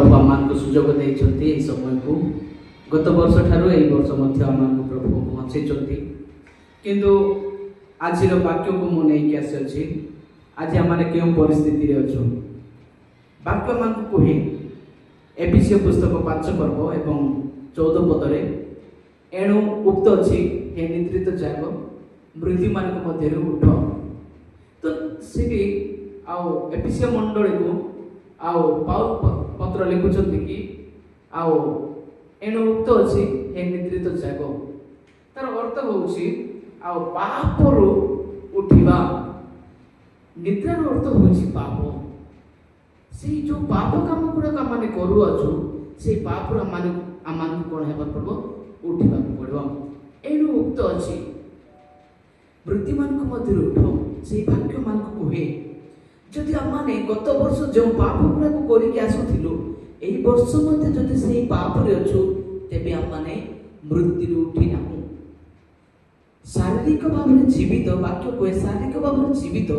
प्रभु आम सुजोग देते समय को गत वर्ष ठारू वर्ष आम प्रभु पहुँचे किंतु आज वाक्य को मुझे आसी आज आम क्यों परिस्थिति अच्छु वाक्य मान कहे एफिसियो पुस्तक 5 पर्व एवं 14 पदरे एणु उक्त अच्छी हे निद्रित जाग मृत्यु मान मध्य उठ तो सी एफिसियो मंडली को पाउल पत्र लिखुंट कि एणु उक्त अच्छी हे निद्रित जाग तार अर्थ हूँ पापरू उठा निद्रार अर्थ हूँ पाप से जो पाप काम गुड़ाक आम करूँ से पाप आम कौन है पड़ो उठा पड़ो एणु उक्त अच्छी वृत्ति मान मध्य उठ से वाक्य मान कहे जदि आम गत वर्ष जो पाप गुड़ाक करसुलु यही वर्ष मध्य जदि से पाप अच्छु तेबे आम मृत्यु उठी ना शारीरिक भाव में जीवित वाक्य कहे शारीरिक भाव में जीवित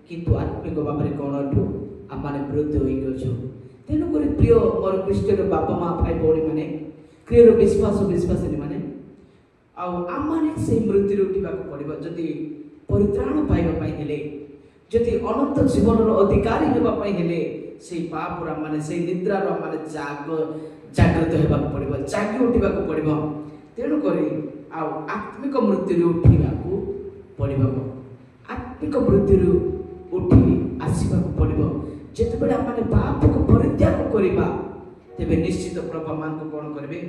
किंतु आत्मिक भाव में कौन अठु आम मृत हो तेणुक प्रिय मोर ख्रीष्टर बापा माँ भाई भौणी मैंने प्रियर विश्वासी मैंने आम से मृत्यु उठा पड़ो जदि परित्राण पाइबापी जदि अनंत जीवन अधिकारी होगापी से पाप से निद्रार आम जागृत होगा पड़ो जागी उठा पड़ो तेणुक आत्मिक मृत्यु उठा पड़ो आत्मिक मृत्यु उठी आसवा पड़ो जिते आम पाप को परित्याग करवा तेरे निश्चित प्रभु मान को कौन करेंगे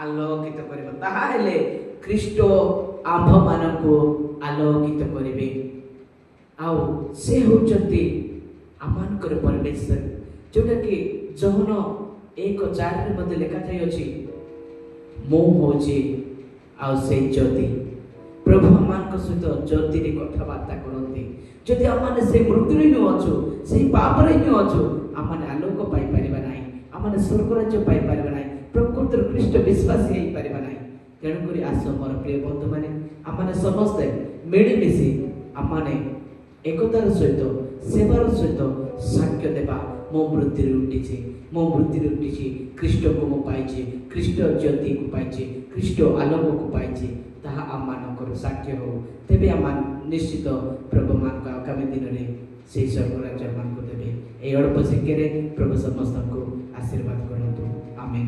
आलोकित करेंगे ख्रीष्ट आंभ मान को आलोकित करेंगे से होती आमर परमेश्वर जोटा कि जहन 1:4 मध्य लिखा जाइए मु हूँ से ज्योति प्रभु आम सहित ज्योति कथबार्ता करती जदि आम से मृत्यु ही अच्छु से पाप ही अच्छु आम आलोक पाइपर ना आम स्वर्गराज्य पाइपर ना प्रकृत ख्रीष्ट विश्वासी हो पार ना तेणुक आस मोर प्रिय बंधु मैंने आम समस्ते मिलमिशि आम एकतार सहित सेवार सहित साक्ष्य देवा मो मृत्यु उठी मो मृत्यु उठी ख्रीष्ट को मु पाई ख्रीष्ट ज्योति को पाई ख्रीष्ट आलोक को पाई ताहा आम मानकर साक्ष्य हो तेबे आम निश्चित प्रभु मान आगामी दिन में से स्वर्गराज्य मान को देवे ये अल्प शिक्षे प्रभु समस्त को आशीर्वाद करतु आमेन।